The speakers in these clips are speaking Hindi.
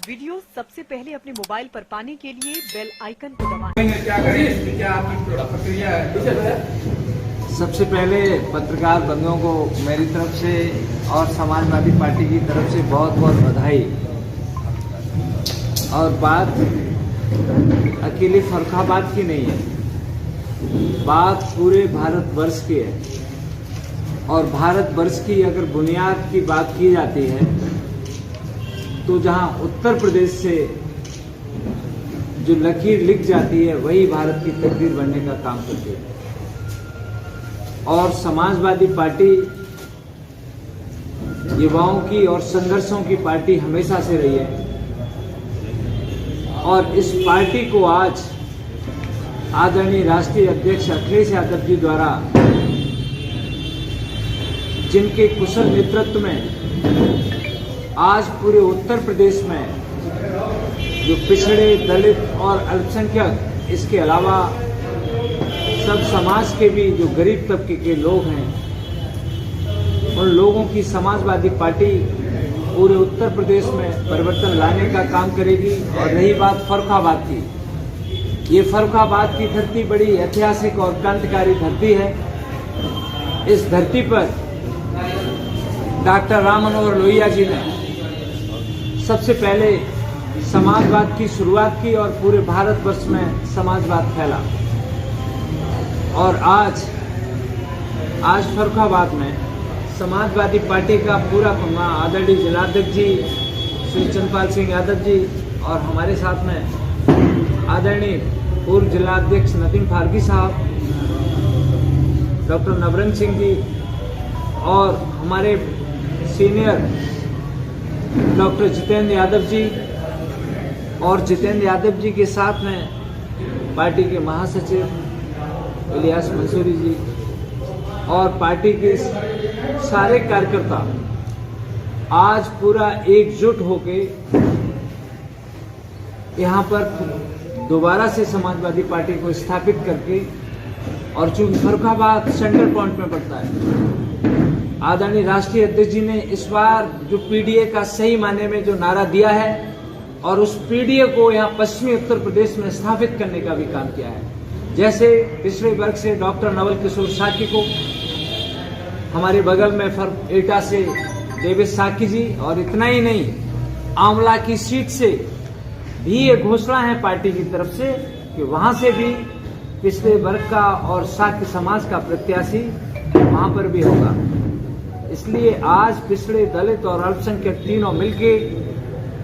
वीडियो सबसे पहले अपने मोबाइल पर पाने के लिए बेल आइकन को दबाएं। क्या करें, क्या आपकी प्रक्रिया है? सबसे पहले पत्रकार बंधुओं को मेरी तरफ से और समाजवादी पार्टी की तरफ से बहुत बहुत बधाई। और बात अकेले फर्रुखाबाद की नहीं है, बात पूरे भारतवर्ष की है। और भारतवर्ष की अगर बुनियाद की बात की जाती है तो जहां उत्तर प्रदेश से जो लकीर लिख जाती है वही भारत की तकदीर बनने का काम करती है। और समाजवादी पार्टी युवाओं की और संघर्षों की पार्टी हमेशा से रही है। और इस पार्टी को आज आदरणीय राष्ट्रीय अध्यक्ष अखिलेश यादव जी द्वारा जिनके कुशल नेतृत्व में आज पूरे उत्तर प्रदेश में जो पिछड़े, दलित और अल्पसंख्यक, इसके अलावा सब समाज के भी जो गरीब तबके के लोग हैं, उन लोगों की समाजवादी पार्टी पूरे उत्तर प्रदेश में परिवर्तन लाने का काम करेगी। और रही बात फर्रुखाबाद की, ये फर्रुखाबाद की धरती बड़ी ऐतिहासिक और क्रांतिकारी धरती है। इस धरती पर डॉक्टर राम मनोहर लोहिया जी ने सबसे पहले समाजवाद की शुरुआत की और पूरे भारतवर्ष में समाजवाद फैला। और आज फर्रुखाबाद में समाजवादी पार्टी का पूरा कुम्मा आदरणीय जिलाध्यक्ष जी श्री चंद्रपाल सिंह यादव जी और हमारे साथ में आदरणीय पूर्व जिलाध्यक्ष नदीम फारूकी साहब, डॉक्टर नवरंग सिंह जी और हमारे सीनियर डॉक्टर जितेंद्र यादव जी, और जितेंद्र यादव जी के साथ में पार्टी के महासचिव इलियास मंसूरी जी और पार्टी के सारे कार्यकर्ता आज पूरा एकजुट होके यहाँ पर दोबारा से समाजवादी पार्टी को स्थापित करके, और चूंकि फर्रुखाबाद सेंटर पॉइंट में पड़ता है, आदरणीय राष्ट्रीय अध्यक्ष जी ने इस बार जो पीडीए का सही मायने में जो नारा दिया है और उस पीडीए को यहाँ पश्चिमी उत्तर प्रदेश में स्थापित करने का भी काम किया है। जैसे पिछड़े वर्ग से डॉक्टर नवल किशोर साकी को, हमारे बगल में एटा से देवेश साकी जी, और इतना ही नहीं, आंवला की सीट से भी ये घोषणा है पार्टी की तरफ से कि वहां से भी पिछड़े वर्ग का और साक्य समाज का प्रत्याशी वहां पर भी होगा। इसलिए आज पिछड़े, दलित और अल्पसंख्यक तीनों मिलके,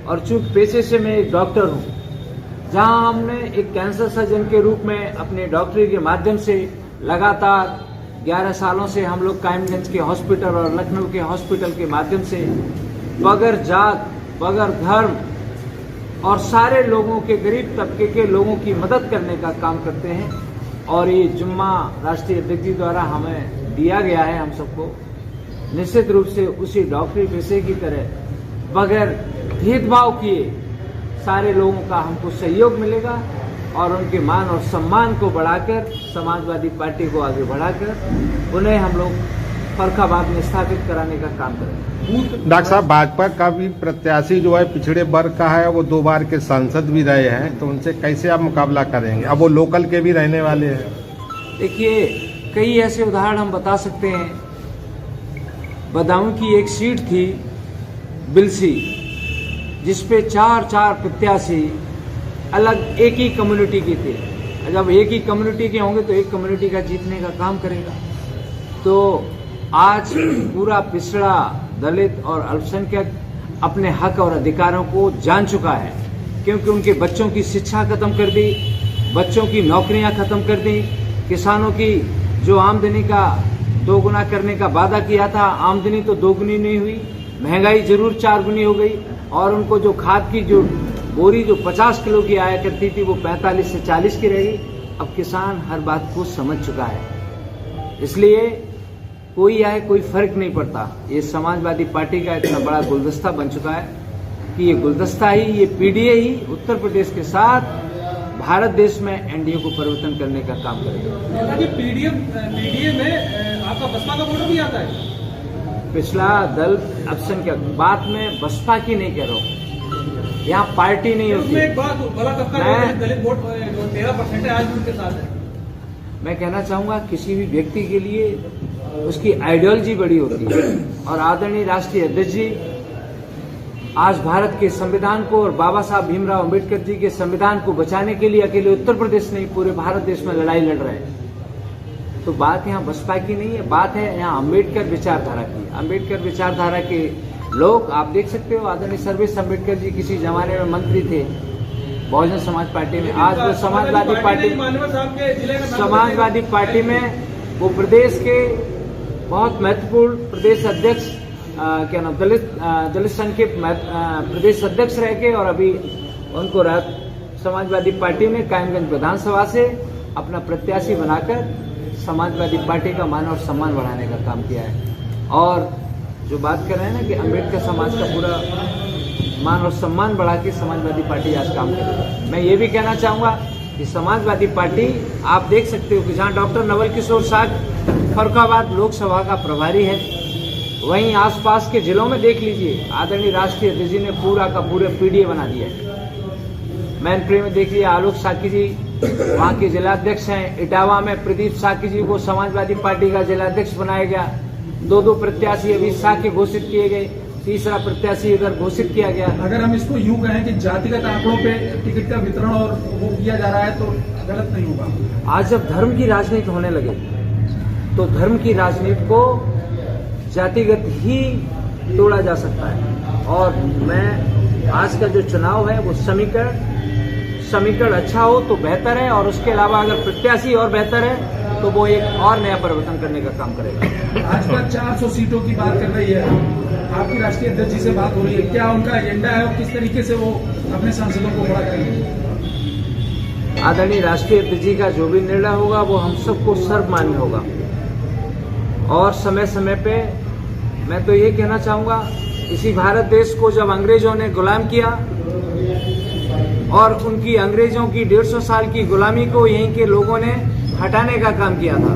और चूंकि पेशे से मैं एक डॉक्टर हूं, जहां हमने एक कैंसर सर्जन के रूप में अपने डॉक्टरी के माध्यम से लगातार 11 सालों से हम लोग कायमगंज के हॉस्पिटल और लखनऊ के हॉस्पिटल के माध्यम से बगैर जात, बगैर धर्म और सारे लोगों के, गरीब तबके के लोगों की मदद करने का काम करते हैं। और ये जुम्मा राष्ट्रीय अध्यक्ष जी द्वारा हमें दिया गया है हम सबको, निश्चित रूप से उसी डॉक्टरी पेशे की तरह बगैर भेदभाव किए सारे लोगों का हमको सहयोग मिलेगा और उनके मान और सम्मान को बढ़ाकर समाजवादी पार्टी को आगे बढ़ाकर उन्हें हम लोग फर्रुखाबाद में स्थापित कराने का काम करेंगे। डॉक्टर साहब, भाजपा का भी प्रत्याशी जो है पिछड़े वर्ग का है, वो 2 बार के सांसद भी रहे हैं, तो उनसे कैसे आप मुकाबला करेंगे? अब वो लोकल के भी रहने वाले हैं। देखिए, कई ऐसे उदाहरण हम बता सकते हैं। बदायूं की एक सीट थी बिलसी, जिसपे 4 प्रत्याशी अलग एक ही कम्युनिटी के थे। जब एक ही कम्युनिटी के होंगे तो एक कम्युनिटी का जीतने का काम करेगा। तो आज पूरा पिछड़ा, दलित और अल्पसंख्यक अपने हक और अधिकारों को जान चुका है, क्योंकि उनके बच्चों की शिक्षा खत्म कर दी, बच्चों की नौकरियां खत्म कर दी, किसानों की जो आमदनी का 2 गुना करने का वादा किया था, आमदनी तो 2 गुनी नहीं हुई, महंगाई जरूर 4 गुनी हो गई। और उनको जो खाद की जो बोरी जो 50 किलो की आया करती थी वो 45 से 40 की रह गई। अब किसान हर बात को समझ चुका है, इसलिए कोई आए कोई फर्क नहीं पड़ता। ये समाजवादी पार्टी का इतना बड़ा गुलदस्ता बन चुका है कि ये गुलदस्ता ही, ये पीडीए ही उत्तर प्रदेश के साथ भारत देश में एनडीए को परिवर्तन करने का काम करेगा। पीडीए में आपका बसपा का वोटर भी आता है? पिछड़ा दल अल्पसंख्यक, बात में बसपा की नहीं कह रहा हूँ, यहाँ पार्टी नहीं उसमें होती। एक बात बड़ा तबका मैं- दलित वोट जो 13% है आज भी उनके साथ है। मैं कहना चाहूंगा किसी भी व्यक्ति के लिए उसकी आइडियोलॉजी बड़ी होती है, और आदरणीय राष्ट्रीय अध्यक्ष जी आज भारत के संविधान को और बाबा साहब भीमराव अंबेडकर जी के संविधान को बचाने के लिए अकेले उत्तर प्रदेश नहीं पूरे भारत देश में लड़ाई लड़ रहे हैं। तो बात यहाँ बसपा की नहीं है, बात है यहाँ अंबेडकर विचारधारा की। अंबेडकर विचारधारा के लोग आप देख सकते हो, आदरणीय सर्वेश अंबेडकर जी किसी जमाने में मंत्री थे बहुजन समाज पार्टी में, आज वो समाजवादी पार्टी में वो प्रदेश के बहुत महत्वपूर्ण प्रदेश अध्यक्ष क्या नाम दलित संघ के प्रदेश अध्यक्ष रह के, और अभी उनको समाजवादी पार्टी ने कायमगंज विधानसभा से अपना प्रत्याशी बनाकर समाजवादी पार्टी का मान और सम्मान बढ़ाने का काम किया है। और जो बात कर रहे हैं ना कि अंबेडकर समाज का पूरा मान और सम्मान बढ़ा के समाजवादी पार्टी आज काम कर रही है। मैं ये भी कहना चाहूंगा कि समाजवादी पार्टी आप देख सकते हो कि जहां डॉक्टर नवल किशोर साग फर्रुखाबाद लोकसभा का प्रभारी है, वहीं आसपास के जिलों में देख लीजिए आदरणीय राष्ट्रीय अध्यक्ष जी ने पूरा का पूरा पीडीए बना दिया है। मैनपुरी में देखिए आलोक साकी जी वहां के जिलाध्यक्ष हैं। इटावा में प्रदीप साकी जी को समाजवादी पार्टी का जिलाध्यक्ष बनाया गया। 2 प्रत्याशी अभी साकी घोषित किए गए, तीसरा प्रत्याशी इधर घोषित किया गया। अगर हम इसको यूं कहें कि जातिगत आंकड़ों पे टिकट का वितरण और वो किया जा रहा है तो गलत नहीं होगा। आज जब धर्म की राजनीति होने लगे तो धर्म की राजनीति को जातिगत ही तोड़ा जा सकता है। और मैं आज का जो चुनाव है वो समीकरण अच्छा हो तो बेहतर है, और उसके अलावा अगर प्रत्याशी और बेहतर है तो वो एक और नया परिवर्तन करने का काम करेगा। भाजपा 400 सीटों की बात कर रही है, आपकी राष्ट्रीय अध्यक्ष जी से बात हो रही है, क्या उनका एजेंडा है और किस तरीके से वो अपने सांसदों को बड़ा करेंगे? आदरणीय राष्ट्रीय अध्यक्ष जी का जो भी निर्णय होगा वो हम सबको सर्वमान्य होगा। और समय समय पे मैं तो ये कहना चाहूंगा, इसी भारत देश को जब अंग्रेजों ने गुलाम किया और उनकी अंग्रेजों की 150 साल की गुलामी को यहीं के लोगों ने हटाने का काम किया था,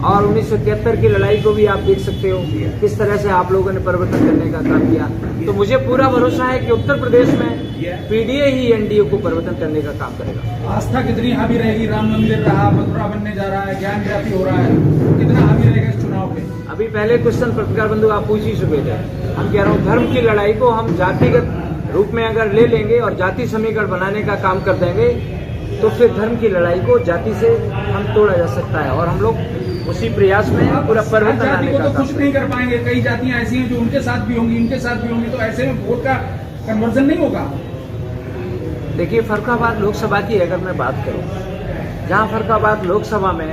और 1973 की लड़ाई को भी आप देख सकते हो किस तरह से आप लोगों ने परिवर्तन करने का काम किया। तो मुझे पूरा भरोसा है कि उत्तर प्रदेश में पीडीए ही एनडीए को परिवर्तन करने का काम करेगा। आस्था कितनी हावी रहेगी? राम मंदिर रहा, मथुरा बनने जा रहा है, ज्ञान व्यापी हो रहा है, कितना हावी रहेगा इस चुनाव पे? अभी पहले क्वेश्चन पत्रकार बंधु आप पूछ ही चुके थे। हम कह रहा हूँ धर्म की लड़ाई को हम जातिगत रूप में अगर ले लेंगे और जाति समीकरण बनाने का काम कर देंगे तो फिर धर्म की लड़ाई को जाति से हम तोड़ा जा सकता है, और हम लोग उसी प्रयास में पूरा परिवर्तन लाने का काम तो कुछ नहीं कर पाएंगे। कई जातियां ऐसी हैं जो उनके साथ भी होंगी, इनके साथ भी होंगी, तो ऐसे में वोट का कन्वर्जन नहीं होगा। देखिए फर्रुखाबाद लोकसभा की अगर मैं बात करूं, जहां फर्रुखाबाद लोकसभा में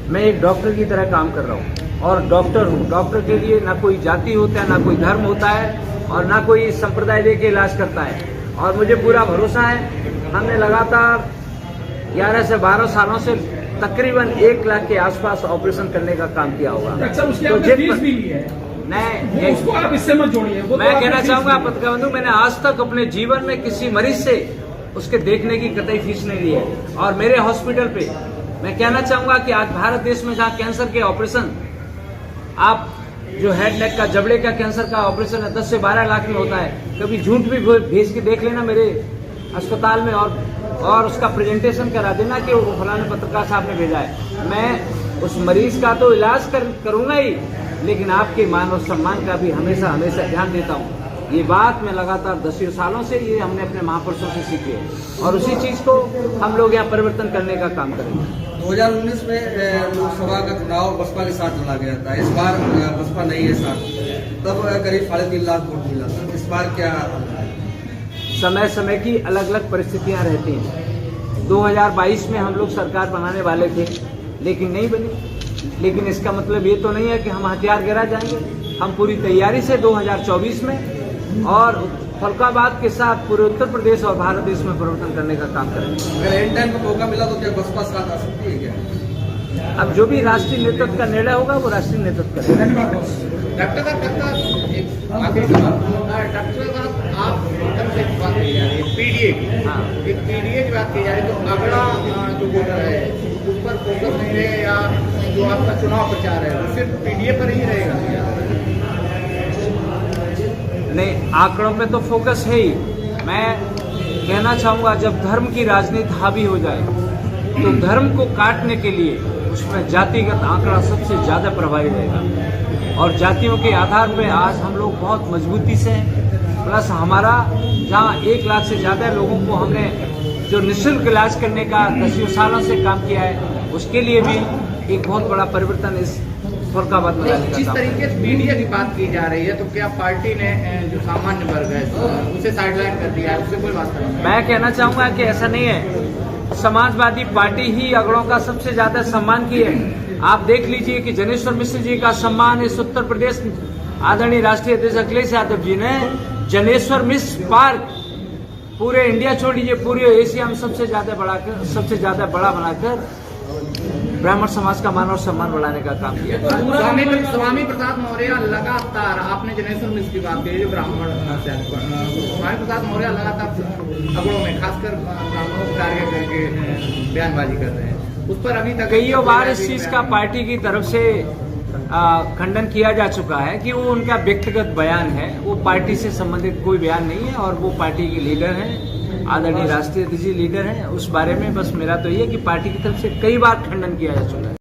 मैं एक डॉक्टर की तरह काम कर रहा हूं और डॉक्टर हूं। डॉक्टर के लिए ना कोई जाति होता है, ना कोई धर्म होता है, और ना कोई संप्रदाय लेके इलाज करता है। और मुझे पूरा भरोसा है हमने लगातार 11 से 12 सालों से तकरीबन 1 लाख के आसपास ऑपरेशन करने का काम किया होगा। अच्छा, उसकी आपने फीस भी ली है? नहीं, उसको आप इससे मत जोड़िए। मैं कहना चाहूंगा पत्रकार बंधु, मैंने आज तक अपने जीवन में किसी मरीज से उसके देखने की कतई फीस नहीं ली है। और मेरे हॉस्पिटल पे मैं कहना चाहूंगा कि आज भारत देश में जहां कैंसर के ऑपरेशन, आप जो हेड नेक का जबड़े का कैंसर का ऑपरेशन है 10 से 12 लाख में होता है, कभी झूठ भी भेज के देख लेना मेरे अस्पताल में और उसका प्रेजेंटेशन करा देना कि वो फलाने पत्रकार साहब ने भेजा है। मैं उस मरीज का तो इलाज करूंगा ही, लेकिन आपके मान और सम्मान का भी हमेशा ध्यान देता हूँ। ये बात मैं लगातार 10 सालों से ये हमने अपने महापुरुषों से सीखी है, और उसी चीज को हम लोग यहाँ परिवर्तन करने का काम करेंगे। 2019 में लोकसभा का चुनाव बसपा के साथ लड़ा गया था, इस बार बसपा नहीं है साथ, तब करीब 3.5 लाख वोट मिला था। इस बार क्या? समय समय की अलग अलग परिस्थितियां रहती हैं। 2022 में हम लोग सरकार बनाने वाले थे, लेकिन नहीं बनी। लेकिन इसका मतलब ये तो नहीं है कि हम हथियार गिरा जाएंगे। हम पूरी तैयारी से 2024 में और फर्रुखाबाद के साथ पूरे उत्तर प्रदेश और भारत देश में परिवर्तन करने का काम करेंगे। अगर एंड टाइम पर मौका मिला तो क्या बसपा साथ आ सकती है क्या? अब जो भी राष्ट्रीय नेतृत्व का निर्णय होगा वो राष्ट्रीय नेतृत्व करेगा। डॉक्टर आप बात की जा रही है पीडीए की। हाँ, एक पीडीए की बात की जा रही है, तो अगला जो वोटर है उस पर फोकस नहीं रहे, या जो आपका चुनाव प्रचार है वो सिर्फ पीडीए पर ही रहेगा? नहीं, आंकड़ों पे तो फोकस है ही, मैं कहना चाहूँगा, जब धर्म की राजनीति हावी हो जाए तो धर्म को काटने के लिए उसमें जातिगत आंकड़ा सबसे ज़्यादा प्रभावी रहेगा। और जातियों के आधार पर आज हम लोग बहुत मजबूती से हैं। प्लस हमारा जहाँ 1 लाख से ज़्यादा लोगों को हमने जो निःशुल्क इलाज करने का 10 सालों से काम किया है, उसके लिए भी एक बहुत बड़ा परिवर्तन इस फरुखाबाद में लाने का जिस काम। तरीके से मीडिया की बात की जा रही है, तो क्या पार्टी ने जो सामान्य वर्ग है उसे साइडलाइन कर दिया है, उससे कोई वास्ता नहीं? मैं कहना चाहूँगा कि ऐसा नहीं है। समाजवादी पार्टी ही अगड़ों का सबसे ज्यादा सम्मान की है। आप देख लीजिए कि जनेश्वर मिश्र जी का सम्मान इस उत्तर प्रदेश आदरणीय राष्ट्रीय अध्यक्ष अखिलेश यादव जी ने जनेश्वर मिश्र पार्क पूरे इंडिया छोड़ लीजिए, पूरे एशिया में सबसे ज्यादा बड़ा बनाकर ब्राह्मण समाज का मान और सम्मान बढ़ाने का काम किया। स्वामी प्रसाद मौर्य लगातार, आपने जनेश्वर मिश्र की बात की जो ब्राह्मण से, स्वामी प्रसाद मौर्य लगातार अगड़ों में खासकर ब्राह्मणों को टारगेट करके बयानबाजी कर रहे हैं, उस पर अभी तक कई बार इस चीज का पार्टी की तरफ से खंडन किया जा चुका है कि वो उनका व्यक्तिगत बयान है, वो पार्टी से संबंधित कोई बयान नहीं है और वो पार्टी के लीडर हैं, आदरणीय राष्ट्रीय अध्यक्ष लीडर हैं। उस बारे में बस मेरा तो ये कि पार्टी की तरफ से कई बार खंडन किया जा चुका है।